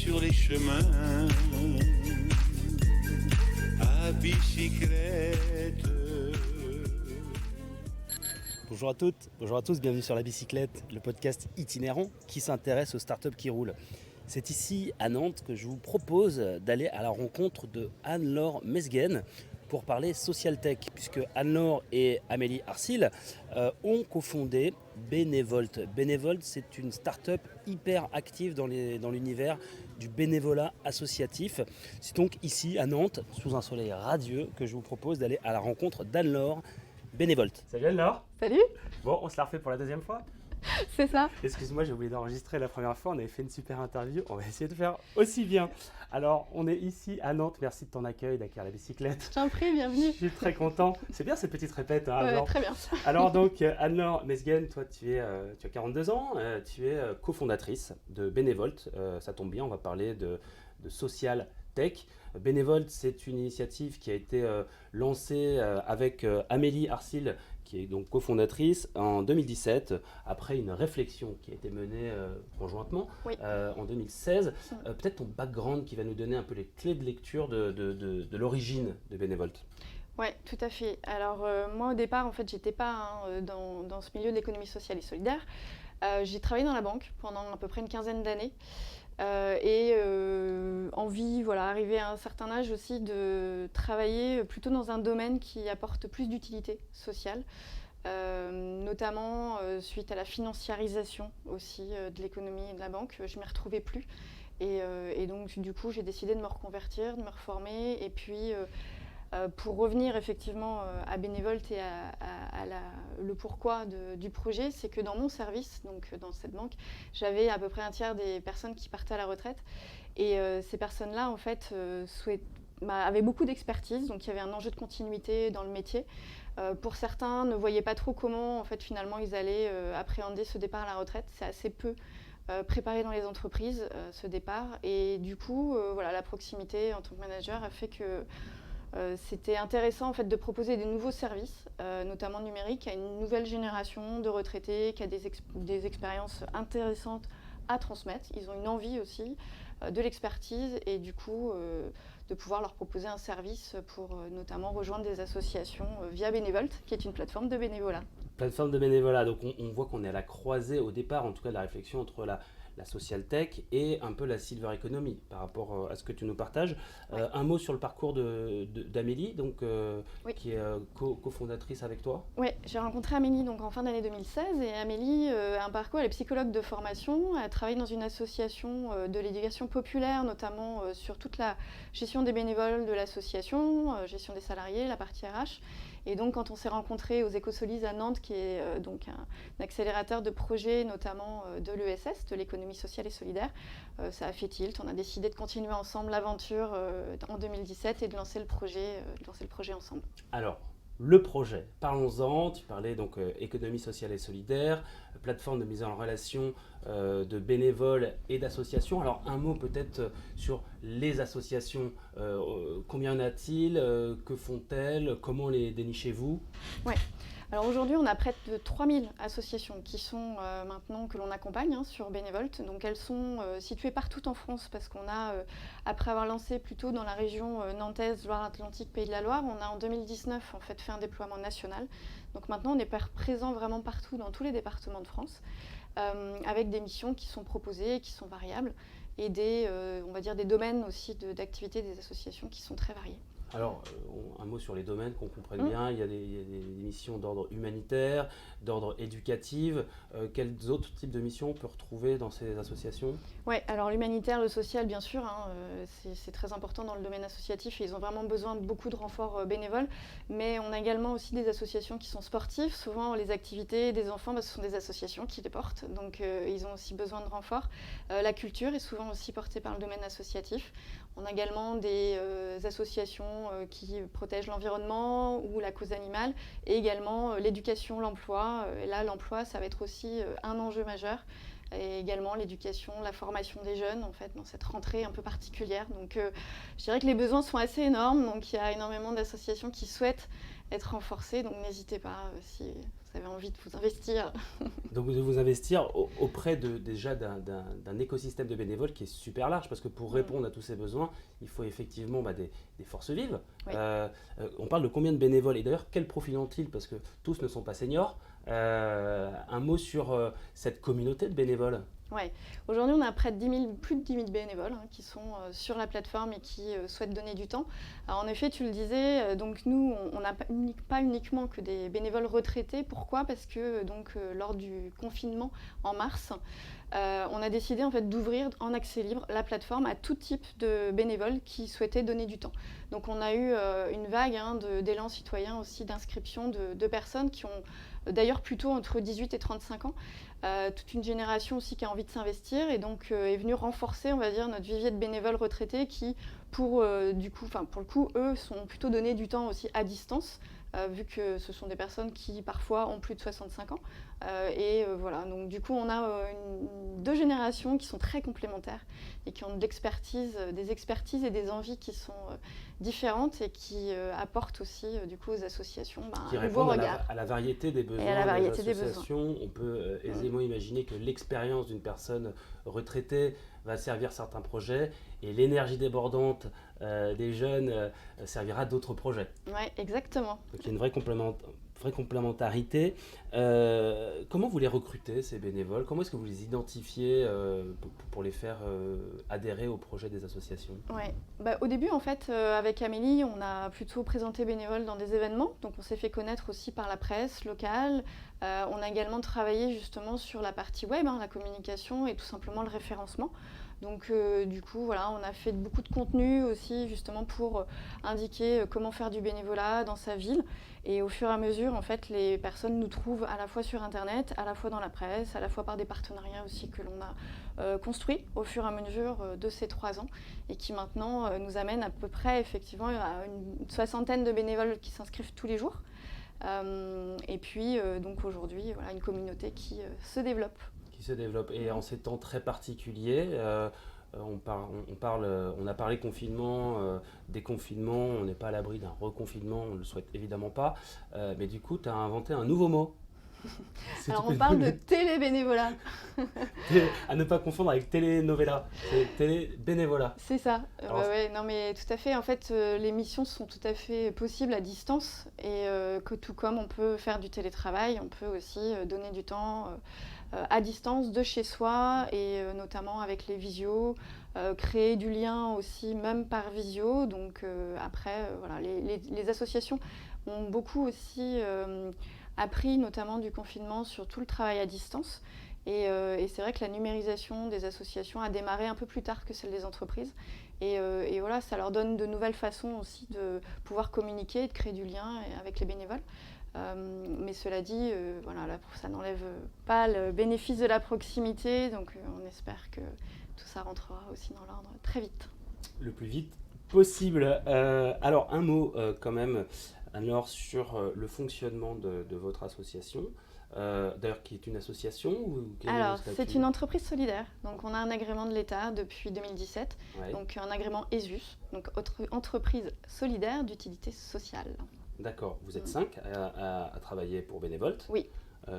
sur les chemins à bicyclette. Bonjour à toutes, bonjour à tous, bienvenue sur La Bicyclette, le podcast itinérant qui s'intéresse aux startups qui roulent. C'est ici à Nantes que je vous propose d'aller à la rencontre de Anne-Laure Mesgen pour parler social tech, puisque Anne-Laure et Amélie Arcil ont cofondé Bénévolte. Bénévolte, c'est une start-up hyper active dans l'univers du bénévolat associatif. C'est donc ici à Nantes, sous un soleil radieux, que je vous propose d'aller à la rencontre d'Anne-Laure Bénévolte. Salut Anne-Laure. Salut. Bon, on se la refait pour la deuxième fois. C'est ça. Excuse-moi, j'ai oublié d'enregistrer la première fois, on avait fait une super interview, on va essayer de faire aussi bien. Alors, on est ici à Nantes, merci de ton accueil, d'accueillir La Bicyclette. Je t'en prie, bienvenue. Je suis très content. C'est bien cette petite répète. Hein, ouais, très bien. Alors donc, Anne-Laure Mesgen, toi tu as 42 ans, tu es cofondatrice de Bénévolte. Ça tombe bien, on va parler de social tech. Bénévolte, c'est une initiative qui a été lancée avec Amélie Arcil, qui est donc cofondatrice, en 2017, après une réflexion qui a été menée conjointement en 2016. Peut-être ton background qui va nous donner un peu les clés de lecture de l'origine de Bénévolte. Oui, tout à fait. Alors moi au départ, en fait, j'étais pas dans ce milieu de l'économie sociale et solidaire. J'ai travaillé dans la banque pendant à peu près une quinzaine d'années. Envie, arrivé à un certain âge aussi, de travailler plutôt dans un domaine qui apporte plus d'utilité sociale, notamment suite à la financiarisation aussi de l'économie et de la banque. Je ne m'y retrouvais plus et donc du coup j'ai décidé de me reconvertir, de me reformer et puis pour revenir effectivement à Bénévolte et le pourquoi du projet, c'est que dans mon service, donc dans cette banque, j'avais à peu près un tiers des personnes qui partaient à la retraite. Et ces personnes-là, en fait, avaient beaucoup d'expertise, donc il y avait un enjeu de continuité dans le métier. Pour certains, ne voyaient pas trop comment, en fait, finalement, ils allaient appréhender ce départ à la retraite. C'est assez peu préparé dans les entreprises, ce départ. Et du coup, la proximité en tant que manager a fait que c'était intéressant en fait, de proposer des nouveaux services, notamment numériques, à une nouvelle génération de retraités qui a des expériences intéressantes à transmettre. Ils ont une envie aussi de l'expertise et du coup de pouvoir leur proposer un service pour notamment rejoindre des associations via Bénévolte, qui est une plateforme de bénévolat. Plateforme de bénévolat, donc on voit qu'on est à la croisée au départ, en tout cas de la réflexion entre la social tech et un peu la silver economy par rapport à ce que tu nous partages. Un mot sur le parcours d'Amélie, donc, qui est cofondatrice avec toi. Oui, j'ai rencontré Amélie donc, en fin d'année 2016 et Amélie a un parcours, elle est psychologue de formation, elle travaille dans une association de l'éducation populaire, notamment sur toute la gestion des bénévoles de l'association, gestion des salariés, la partie RH. Et donc, quand on s'est rencontrés aux Écosolis à Nantes, qui est donc un accélérateur de projets, notamment de l'ESS, de l'économie sociale et solidaire, ça a fait tilt. On a décidé de continuer ensemble l'aventure en 2017 et de lancer le projet ensemble. Alors, le projet, parlons-en. Tu parlais donc économie sociale et solidaire, plateforme de mise en relation de bénévoles et d'associations. Alors un mot peut-être sur les associations. Combien en a-t-il? Que font-elles? Comment les dénichez-vous? Ouais. Alors aujourd'hui, on a près de 3000 associations qui sont maintenant que l'on accompagne sur Bénévolte. Donc elles sont situées partout en France parce qu'on a, après avoir lancé plutôt dans la région nantaise, Loire-Atlantique, Pays de la Loire, on a en 2019 en fait un déploiement national. Donc maintenant, on est présent vraiment partout dans tous les départements de France avec des missions qui sont proposées, qui sont variables et on va dire des domaines aussi d'activité des associations qui sont très variés. Alors, un mot sur les domaines qu'on comprenne bien. Il y a des missions d'ordre humanitaire, d'ordre éducatif. Quels autres types de missions on peut retrouver dans ces associations? Oui, alors l'humanitaire, le social, bien sûr, c'est très important dans le domaine associatif et ils ont vraiment besoin de beaucoup de renforts bénévoles. Mais on a également aussi des associations qui sont sportives. Souvent, les activités des enfants, ce sont des associations qui les portent. Donc, ils ont aussi besoin de renforts. La culture est souvent aussi portée par le domaine associatif. On a également des associations qui protègent l'environnement ou la cause animale et également l'éducation, l'emploi. Et là, l'emploi, ça va être aussi un enjeu majeur. Et également l'éducation, la formation des jeunes en fait, dans cette rentrée un peu particulière. Donc je dirais que les besoins sont assez énormes. Donc il y a énormément d'associations qui souhaitent être renforcées. Donc n'hésitez pas si vous avez envie de vous investir. Donc de vous investir auprès déjà d'un écosystème de bénévoles qui est super large, parce que pour répondre à tous ces besoins, il faut effectivement des forces vives. Oui. On parle de combien de bénévoles, et d'ailleurs quel profil ont-ils, parce que tous ne sont pas seniors. Un mot sur cette communauté de bénévoles. Ouais. Aujourd'hui, on a plus de 10 000 bénévoles qui sont sur la plateforme et qui souhaitent donner du temps. Alors, en effet, tu le disais, donc nous, on n'a pas uniquement que des bénévoles retraités. Pourquoi ? Parce que lors du confinement en mars, on a décidé en fait d'ouvrir en accès libre la plateforme à tout type de bénévoles qui souhaitaient donner du temps. Donc on a eu une vague d'élan citoyen aussi, d'inscription de personnes qui ont d'ailleurs plutôt entre 18 et 35 ans, toute une génération aussi qui a envie de s'investir et donc est venue renforcer, on va dire, notre vivier de bénévoles retraités qui, pour le coup, eux, sont plutôt donnés du temps aussi à distance, vu que ce sont des personnes qui parfois ont plus de 65 ans. Voilà, donc du coup, on a deux générations qui sont très complémentaires et qui ont de l'expertise, des expertises et des envies qui sont différentes et qui apportent aussi du coup aux associations qui un nouveau répondent regard. à la variété des besoins Et à la variété des des associations. On peut aisément imaginer que l'expérience d'une personne retraitée va servir certains projets et l'énergie débordante des jeunes servira d'autres projets. Oui, exactement. Donc il y a une vraie complémentarité. Comment vous les recrutez, ces bénévoles ? Comment est-ce que vous les identifiez pour les faire adhérer au projet des associations ? Ouais. Au début, en fait, avec Amélie, on a plutôt présenté bénévoles dans des événements. Donc on s'est fait connaître aussi par la presse locale. On a également travaillé justement sur la partie web, la communication et tout simplement le référencement. Donc du coup, voilà, on a fait beaucoup de contenu aussi justement pour indiquer comment faire du bénévolat dans sa ville. Et au fur et à mesure, en fait, les personnes nous trouvent à la fois sur Internet, à la fois dans la presse, à la fois par des partenariats aussi que l'on a construits au fur et à mesure de ces 3 ans et qui maintenant nous amènent à peu près effectivement à une 60aine de bénévoles qui s'inscrivent tous les jours. Et puis donc aujourd'hui, voilà, une communauté qui se développe. Et en ces temps très particuliers, on a parlé confinement, déconfinement, on n'est pas à l'abri d'un reconfinement, on ne le souhaite évidemment pas, mais du coup tu as inventé un nouveau mot. Alors on parle de télébénévolat. À ne pas confondre avec télénovela, c'est télébénévolat. C'est ça, non mais tout à fait, en fait les missions sont tout à fait possibles à distance et que tout comme on peut faire du télétravail, on peut aussi donner du temps à distance de chez soi et notamment avec les visios, créer du lien aussi même par visio. Donc après, voilà, les associations ont beaucoup aussi appris notamment du confinement sur tout le travail à distance. Et c'est vrai que la numérisation des associations a démarré un peu plus tard que celle des entreprises. Et voilà, ça leur donne de nouvelles façons aussi de pouvoir communiquer et de créer du lien avec les bénévoles. Mais cela dit, voilà, ça n'enlève pas le bénéfice de la proximité, donc on espère que tout ça rentrera aussi dans l'ordre très vite. Le plus vite possible. Alors un mot quand même, Anne-Laure, sur le fonctionnement de votre association. D'ailleurs, qui est une association Alors, c'est une entreprise solidaire. Donc, on a un agrément de l'État depuis 2017. Ouais. Donc, un agrément ESUS, donc entreprise solidaire d'utilité sociale. D'accord. Vous êtes 5 à travailler pour Bénévolte. Oui.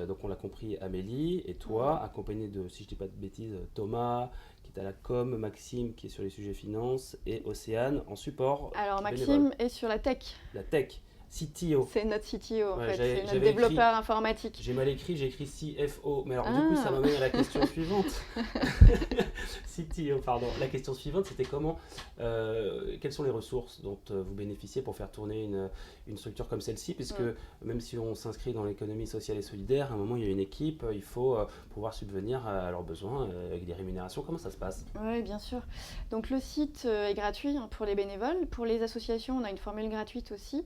Donc, on l'a compris, Amélie et toi, accompagnée de, si je ne dis pas de bêtises, Thomas, qui est à la com, Maxime, qui est sur les sujets finances, et Océane en support. Alors, Maxime bénévole. Est sur la tech. La tech. CTO. C'est notre CTO en fait, c'est notre développeur informatique. J'ai mal écrit, j'ai écrit CFO, mais alors du coup ça m'amène à la question suivante. CTO, pardon. La question suivante, c'était quelles sont les ressources dont vous bénéficiez pour faire tourner une structure comme celle-ci, puisque même si on s'inscrit dans l'économie sociale et solidaire, à un moment il y a une équipe, il faut pouvoir subvenir à leurs besoins avec des rémunérations. Comment ça se passe ? Oui, bien sûr. Donc le site est gratuit pour les bénévoles. Pour les associations, on a une formule gratuite aussi.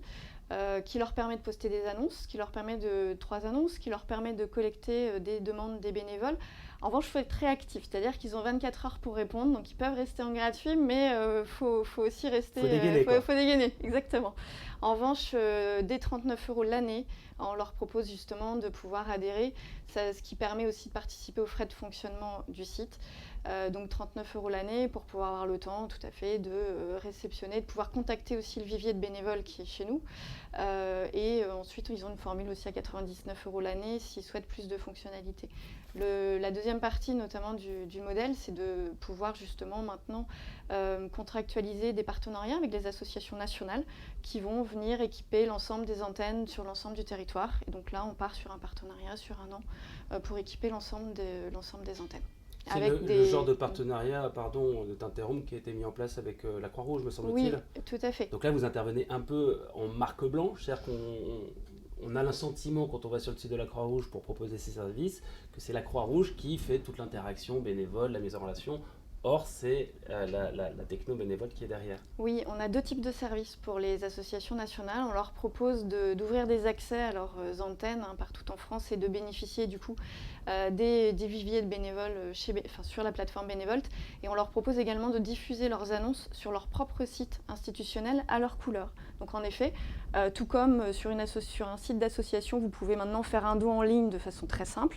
Qui leur permet de poster des annonces, qui leur permet 3 annonces, qui leur permet de collecter des demandes des bénévoles. En revanche, il faut être très actif, c'est-à-dire qu'ils ont 24 heures pour répondre, donc ils peuvent rester en gratuit, mais faut aussi rester... Faut dégainer, exactement. En revanche, dès 39 € l'année, on leur propose justement de pouvoir adhérer, ce qui permet aussi de participer aux frais de fonctionnement du site. Donc 39 € l'année pour pouvoir avoir le temps tout à fait de réceptionner, de pouvoir contacter aussi le vivier de bénévoles qui est chez nous. Ensuite, ils ont une formule aussi à 99 € l'année s'ils souhaitent plus de fonctionnalités. La deuxième partie, notamment du modèle, c'est de pouvoir justement maintenant contractualiser des partenariats avec des associations nationales qui vont venir équiper l'ensemble des antennes sur l'ensemble du territoire. Et donc là, on part sur un partenariat sur un an pour équiper l'ensemble des antennes. C'est le genre de partenariat, pardon de t'interrompre, qui a été mis en place avec la Croix-Rouge, me semble-t-il. Oui, tout à fait. Donc là, vous intervenez un peu en marque blanche, c'est-à-dire qu'on a le sentiment, quand on va sur le site de la Croix-Rouge pour proposer ses services, que c'est la Croix-Rouge qui fait toute l'interaction bénévole, la mise en relation. Or, c'est la techno bénévole qui est derrière. Oui, on a deux types de services pour les associations nationales. On leur propose d'ouvrir des accès à leurs antennes partout en France et de bénéficier du coup des viviers de bénévoles sur la plateforme Bénévolte. Et on leur propose également de diffuser leurs annonces sur leur propre site institutionnel à leur couleur. Donc en effet, tout comme sur un site d'association, vous pouvez maintenant faire un don en ligne de façon très simple.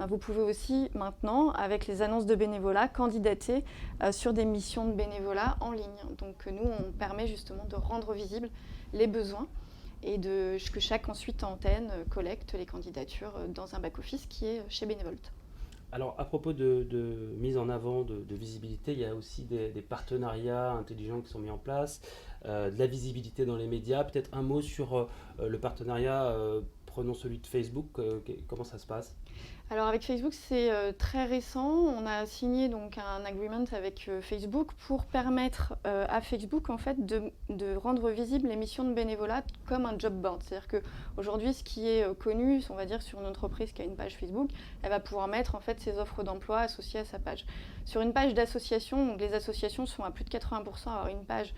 Vous pouvez aussi maintenant, avec les annonces de bénévolat, candidater sur des missions de bénévolat en ligne. Donc nous, on permet justement de rendre visibles les besoins et que chaque ensuite antenne collecte les candidatures dans un back-office qui est chez Bénévolte. Alors à propos de mise en avant, de visibilité, il y a aussi des partenariats intelligents qui sont mis en place, de la visibilité dans les médias. Peut-être un mot sur le partenariat, prenons celui de Facebook, comment ça se passe ? Alors avec Facebook, c'est très récent. On a signé donc un agreement avec Facebook pour permettre à Facebook en fait de rendre visible les missions de bénévolat comme un job board. C'est-à-dire qu'aujourd'hui, ce qui est connu, on va dire sur une entreprise qui a une page Facebook, elle va pouvoir mettre en fait ses offres d'emploi associées à sa page. Sur une page d'association, donc les associations sont à plus de 80% à avoir une page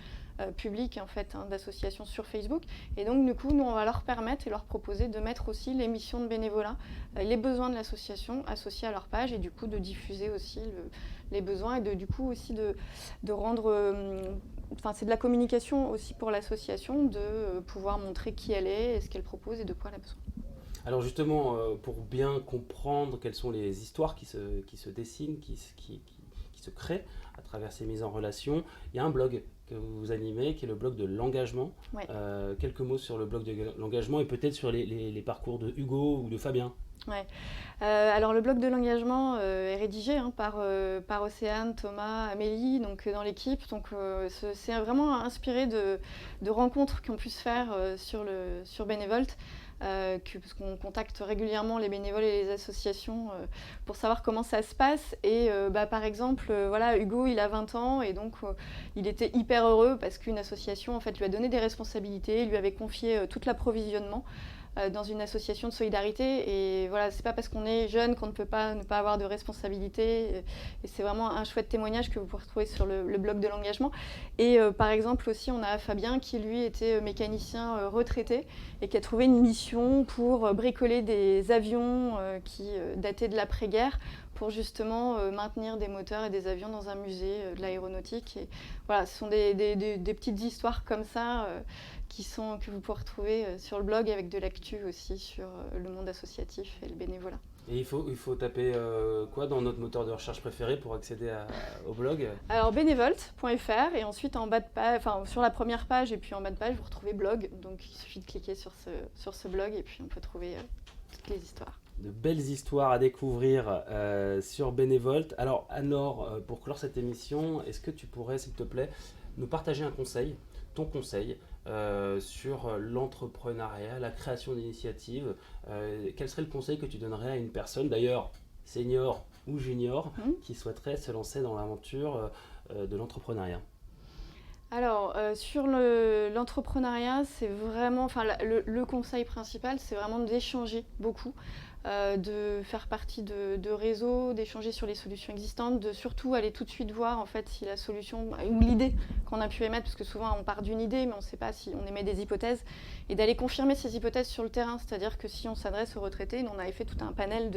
public en fait, d'associations sur Facebook. Et donc du coup, nous, on va leur permettre et leur proposer de mettre aussi les missions de bénévolat, les besoins de l'association associés à leur page et du coup de diffuser aussi les besoins et du coup aussi de rendre... c'est de la communication aussi pour l'association, de pouvoir montrer qui elle est, ce qu'elle propose et de quoi elle a besoin. Alors justement, pour bien comprendre quelles sont les histoires qui se dessinent, qui se créent à travers ces mises en relation, il y a un blog que vous animez, qui est le blog de l'engagement. Ouais. Quelques mots sur le blog de l'engagement et peut-être sur les parcours de Hugo ou de Fabien. Ouais. Alors le blog de l'engagement est rédigé par Océane, Thomas, Amélie, donc dans l'équipe. Donc c'est vraiment inspiré de rencontres qu'on puisse faire sur Bénévolte. Parce qu'on contacte régulièrement les bénévoles et les associations pour savoir comment ça se passe. Et par exemple, Hugo, il a 20 ans et donc il était hyper heureux parce qu'une association en fait, lui a donné des responsabilités, lui avait confié tout l'approvisionnement dans une association de solidarité. Et voilà, c'est pas parce qu'on est jeune qu'on ne peut pas ne pas avoir de responsabilité. Et c'est vraiment un chouette témoignage que vous pouvez retrouver sur le blog de l'engagement. Et par exemple aussi, on a Fabien qui lui était mécanicien retraité et qui a trouvé une mission pour bricoler des avions qui dataient de l'après-guerre pour justement maintenir des moteurs et des avions dans un musée de l'aéronautique. Et voilà, ce sont des petites histoires comme ça que vous pouvez retrouver sur le blog avec de l'actu aussi sur le monde associatif et le bénévolat. Et il faut taper quoi dans notre moteur de recherche préféré pour accéder au blog ? Alors bénévolte.fr et ensuite en bas de page, sur la première page et puis en bas de page vous retrouvez blog. Donc il suffit de cliquer sur ce blog et puis on peut trouver toutes les histoires. De belles histoires à découvrir sur Bénévolte. Alors Anne-Laure, pour clore cette émission, est-ce que tu pourrais, s'il te plaît, nous partager un conseil, ton conseil sur l'entrepreneuriat, la création d'initiatives. Quel serait le conseil que tu donnerais à une personne, d'ailleurs senior ou junior, qui souhaiterait se lancer dans l'aventure de l'entrepreneuriat ? Alors, sur l'entrepreneuriat, c'est vraiment, le conseil principal, c'est vraiment d'échanger beaucoup, de faire partie de réseaux, d'échanger sur les solutions existantes, de surtout aller tout de suite voir en fait si la solution ou l'idée qu'on a pu émettre, parce que souvent on part d'une idée mais on ne sait pas si on émet des hypothèses, et d'aller confirmer ces hypothèses sur le terrain. C'est-à-dire que si on s'adresse aux retraités, nous on avait fait tout un panel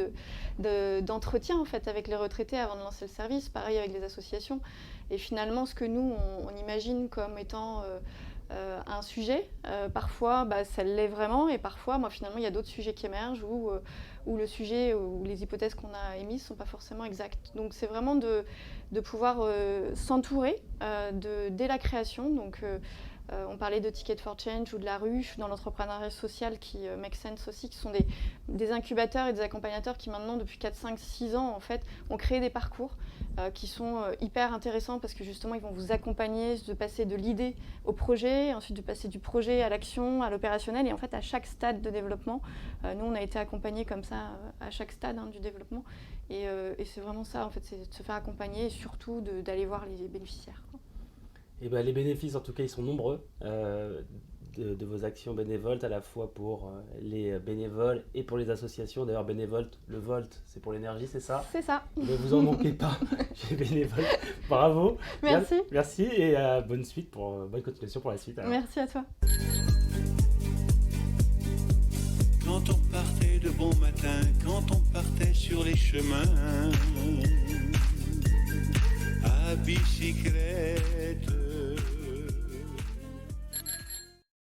d'entretiens en fait avec les retraités avant de lancer le service, pareil avec les associations. Et finalement, ce que nous, on imagine comme étant un sujet, parfois, ça l'est vraiment. Et parfois, finalement, il y a d'autres sujets qui émergent où le sujet ou les hypothèses qu'on a émises ne sont pas forcément exactes. Donc, c'est vraiment de pouvoir s'entourer dès la création. Donc, On parlait de Ticket for Change ou de la rue, dans l'entrepreneuriat social qui make sense aussi, qui sont des incubateurs et des accompagnateurs qui maintenant depuis 4, 5, 6 ans en fait ont créé des parcours qui sont hyper intéressants parce que justement ils vont vous accompagner de passer de l'idée au projet, ensuite de passer du projet à l'action, à l'opérationnel et en fait à chaque stade de développement. Nous on a été accompagnés comme ça à chaque stade du développement et c'est vraiment ça en fait, c'est de se faire accompagner et surtout d'aller voir les bénéficiaires. Et ben, les bénéfices, en tout cas, ils sont nombreux de vos actions bénévoles, à la fois pour les bénévoles et pour les associations. D'ailleurs, Bénévolte, le Volt, c'est pour l'énergie, c'est ça? C'est ça. Ne vous en manquez pas chez Bénévolte. Bravo. Merci. Merci et bonne continuation pour la suite. Alors. Merci à toi. Quand on partait de bon matin, quand on partait sur les chemins, à bicyclette.